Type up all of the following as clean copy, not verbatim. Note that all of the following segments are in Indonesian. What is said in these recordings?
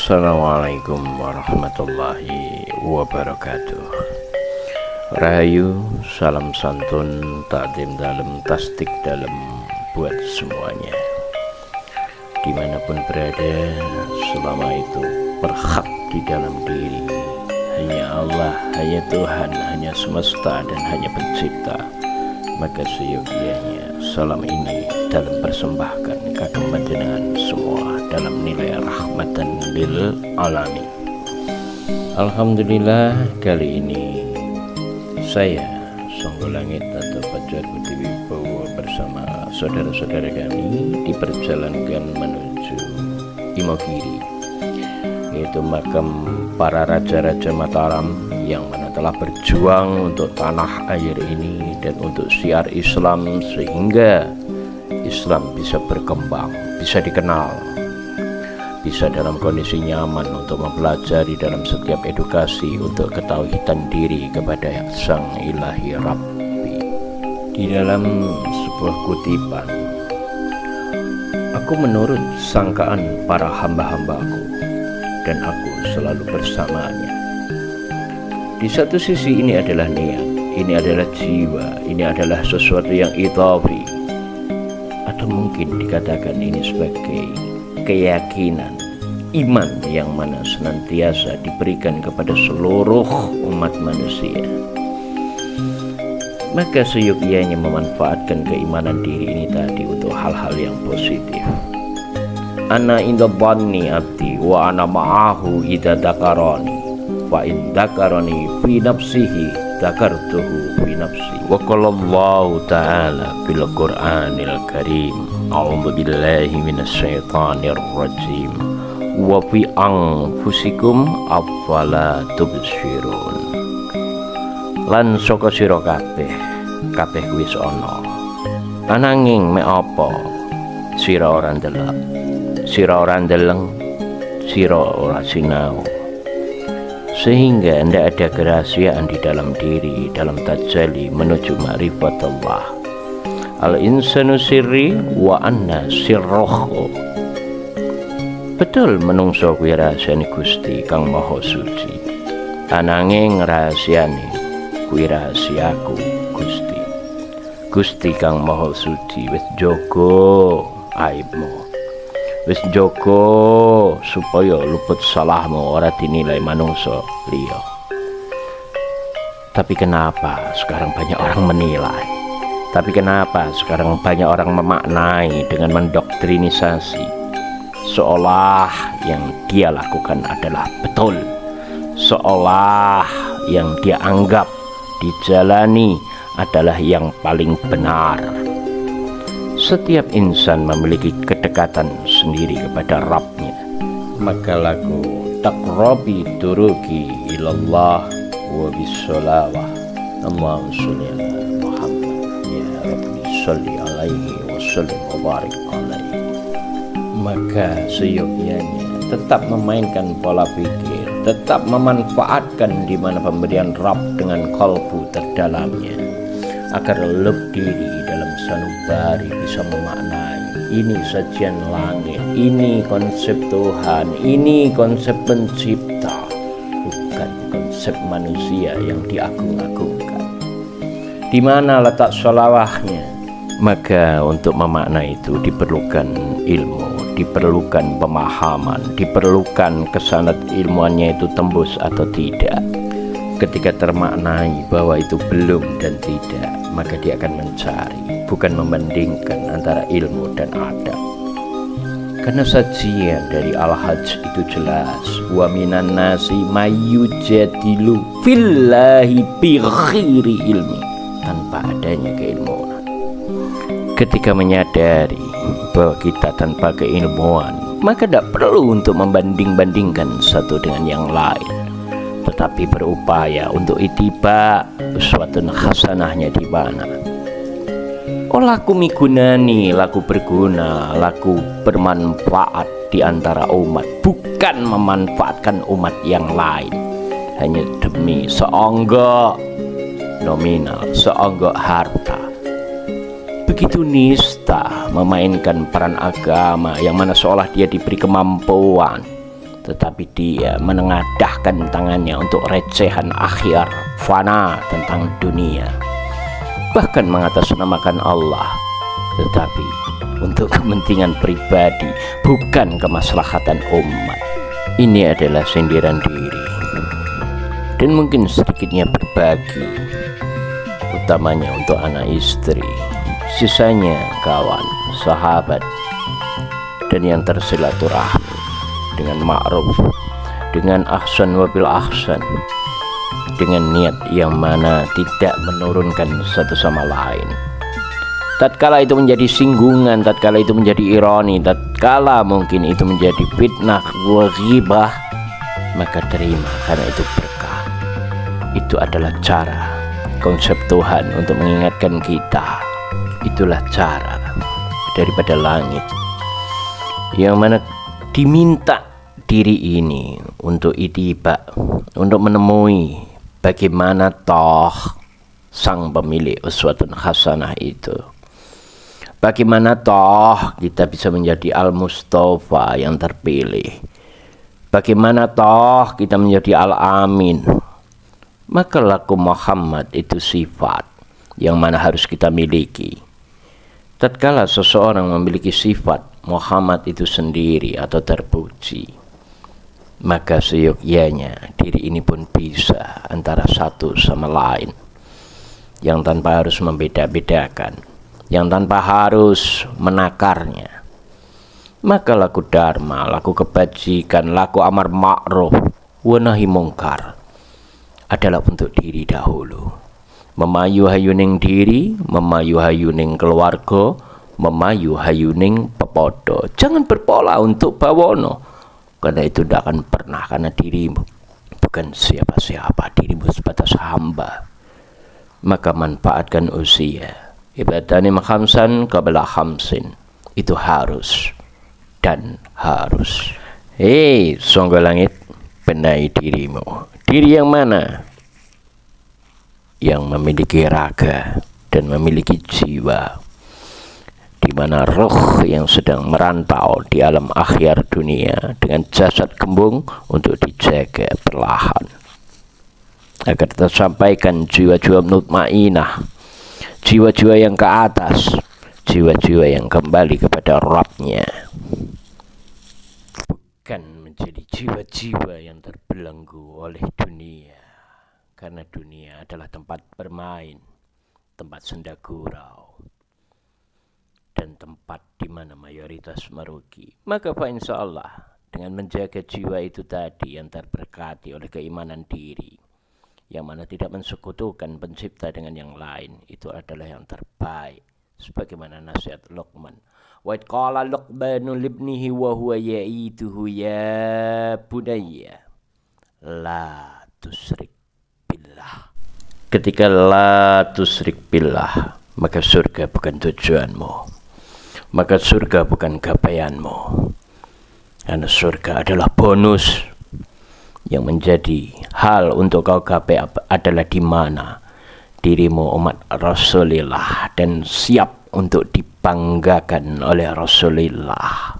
Assalamualaikum warahmatullahi wabarakatuh. Rahayu, salam santun, takdim dalam, tasdik dalam buat semuanya. Dimanapun berada, selama itu berhak di dalam diri hanya Allah, hanya Tuhan, hanya semesta dan hanya pencipta. Maka seyogianya salam ini dalam persembahkan kagem panjenengan semua dalam nilai rahmatan lil alamin. Alhamdulillah, kali ini saya Songgolangit atau Fajar Budi Wibowo bersama saudara-saudara kami diperjalankan menuju Imogiri, yaitu makam para raja-raja Mataram yang mana telah berjuang untuk tanah air ini dan untuk syiar Islam sehingga Islam bisa berkembang, bisa dikenal, bisa dalam kondisi nyaman untuk mempelajari dalam setiap edukasi untuk ketauhidan diri kepada Sang Ilahi Rabbi. Di dalam sebuah kutipan, aku menurut sangkaan para hamba-hambaku dan aku selalu bersamanya. Di satu sisi ini adalah niat, ini adalah jiwa, ini adalah sesuatu yang idhafi, atau mungkin dikatakan ini sebagai keyakinan, iman yang mana senantiasa diberikan kepada seluruh umat manusia. Maka seyogianya memanfaatkan keimanan diri ini tadi untuk hal-hal yang positif. Ana inda dhanni abdi wa ana ma'ahu idza dzakarani wa in dzakarani fi nafsihi dzakartuhu fi nafsi. Wa qala Allah ta'ala fil Qur'anil Karim, a'udzu billahi minasyaitonir rajim, wa fi anfusikum afala tubsirun. Lan saka sira kabeh kuwi ana ananging mek apa sira ora ndelok, sira ora ndeleng, sira ora sinau, sehingga tidak ada kerahasiaan di dalam diri dalam tajalli menuju ma'rifat Allah. Al-insanu sirri wa anna sirruhu. Betul menungso kuwi rahasiane Gusti Kang Maha Suci, ananging rahasiane kuwi rahasiaku Gusti. Gusti Kang Maha Suci wis jaga aibmu, wis jaga supaya luput salahmu ora dinilai manungsa liya. Tapi kenapa sekarang banyak orang menilai? Tapi kenapa sekarang banyak orang memaknai dengan mendoktrinisasi seolah yang dia lakukan adalah betul, seolah yang dia anggap dijalani adalah yang paling benar. Setiap insan memiliki kedekatan sendiri kepada Rabbnya. Maka lagu taqrabi turuki ilallah wa bisolawah Allahumma sholli ala Muhammad ya Rabbi sholli alaihi wa sallim wa barik alaihi. Maka seyogianya tetap memainkan pola pikir, tetap memanfaatkan di mana pemberian Rabb dengan kalbu terdalamnya, agar leluk diri dalam sanubari bisa memaknai ini sajian langit, ini konsep Tuhan, ini konsep pencipta, bukan konsep manusia yang diagung-agungkan. Di mana letak sholawahnya? Maka untuk memaknai itu diperlukan ilmu, diperlukan pemahaman, diperlukan kesanad ilmuannya itu tembus atau tidak. Ketika termaknai bahwa itu belum dan tidak, maka dia akan mencari, bukan membandingkan antara ilmu dan adab. Karena sajian dari Al-Hajj itu jelas, wa minan nasi mayyujadilu fillahi bi ghairi ilmi, tanpa adanya keilmuan. Ketika menyadari bahwa kita tanpa keilmuan, maka tidak perlu untuk membanding-bandingkan satu dengan yang lain, tetapi berupaya untuk itiba uswatun hasanahnya di mana. Oh, laku migunani, laku berguna, laku bermanfaat di antara umat, bukan memanfaatkan umat yang lain hanya demi seonggok nominal, seonggok harta. Begitu nista memainkan peran agama yang mana seolah dia diberi kemampuan, tetapi dia menengadahkan tangannya untuk recehan akhir, fana tentang dunia, bahkan mengatasnamakan Allah, tetapi untuk kepentingan pribadi, bukan kemaslahatan umat. Ini adalah sindiran diri, dan mungkin sedikitnya berbagi, utamanya untuk anak istri, sisanya kawan, sahabat, dan yang tersilaturahmi dengan ma'ruf, dengan ahsan wabil ahsan, dengan niat yang mana tidak menurunkan satu sama lain. Tatkala itu menjadi singgungan, tatkala itu menjadi ironi, tatkala mungkin itu menjadi fitnah wa ghibah, maka terima, karena itu berkah. Itu adalah cara konsep Tuhan untuk mengingatkan kita. Itulah cara daripada langit yang mana diminta diri ini untuk itiba, untuk menemui bagaimana toh sang pemilik uswatun hasanah itu, bagaimana toh kita bisa menjadi al-mustafa yang terpilih, bagaimana toh kita menjadi al-amin. Maka laku Muhammad itu sifat yang mana harus kita miliki. Tatkala seseorang memiliki sifat Muhammad itu sendiri atau terpuji, maka seyogyanya diri ini pun bisa antara satu sama lain, yang tanpa harus membeda-bedakan, yang tanpa harus menakarnya. Maka laku dharma, laku kebajikan, laku amar ma'ruf wa nahi mungkar adalah untuk diri dahulu. Memayu hayuning diri, memayu hayuning keluarga, memayu hayuning pepodo. Jangan berpola untuk bawono, karena itu tidak akan pernah, karena dirimu bukan siapa-siapa, dirimu sebatas hamba. Maka manfaatkan usia. Ibadani khamsan qabla khamsin. Itu harus dan harus. Hei Songgo Langit, benahi dirimu. Diri yang mana? Yang memiliki raga dan memiliki jiwa, di mana roh yang sedang merantau di alam akhir dunia dengan jasad kembung untuk dijaga perlahan, agar tersampaikan jiwa-jiwa mutmainah, jiwa-jiwa yang ke atas, jiwa-jiwa yang kembali kepada Rabb-nya, bukan menjadi jiwa-jiwa yang terbelenggu oleh dunia. Karena dunia adalah tempat bermain, tempat senda gurau, dan tempat di mana mayoritas merugi. Maka insya Allah dengan menjaga jiwa itu tadi yang terberkati oleh keimanan diri, yang mana tidak mensekutukan pencipta dengan yang lain, itu adalah yang terbaik. Sebagaimana nasihat Luqman, wa qala Luqmanu libnihi wa huwa ya'ituhu ya bunayya la tusrik billah. Ketika la tusrik billah, maka surga bukan tujuanmu, maka surga bukan gapaianmu, karena surga adalah bonus. Yang menjadi hal untuk kau gapai adalah di mana dirimu umat Rasulullah dan siap untuk dibanggakan oleh Rasulullah.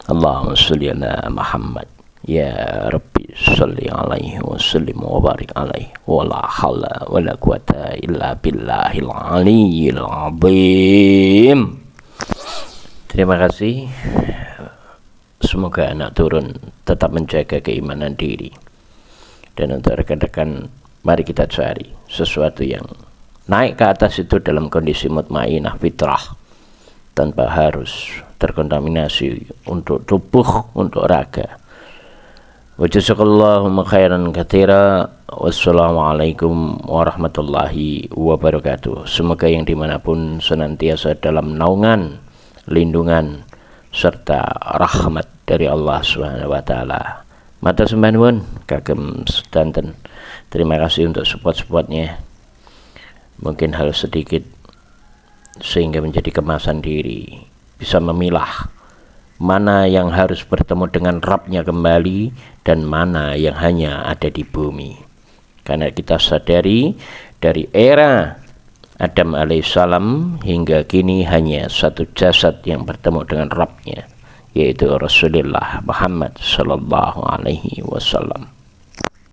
Allahumma sholli ala Muhammad. Ya Rabbi sholli alaihi wa sallim wa barik alaihi wa la hawla wa la quwata illa billahil aliyyil azim. Terima kasih. Semoga anak turun tetap menjaga keimanan diri. Dan untuk rekan-rekan, mari kita cari sesuatu yang naik ke atas itu dalam kondisi mutmainah fitrah, tanpa harus terkontaminasi untuk tubuh, untuk raga. Wa jazakallahu khairan katsira. Wassalamualaikum warahmatullahi wabarakatuh. Semoga yang dimanapun senantiasa dalam naungan, lindungan, serta rahmat dari Allah Subhanahu wa taala. Mata sembah nuwun kagem sedanten. Terima kasih untuk support-supportnya. Mungkin hal sedikit sehingga menjadi kemasan diri, bisa memilah mana yang harus bertemu dengan Rabb-nya kembali dan mana yang hanya ada di bumi. Karena kita sadari dari era Adam alaihissalam hingga kini hanya satu jasad yang bertemu dengan Rabb-nya, yaitu Rasulullah Muhammad sallallahu alaihi wasallam.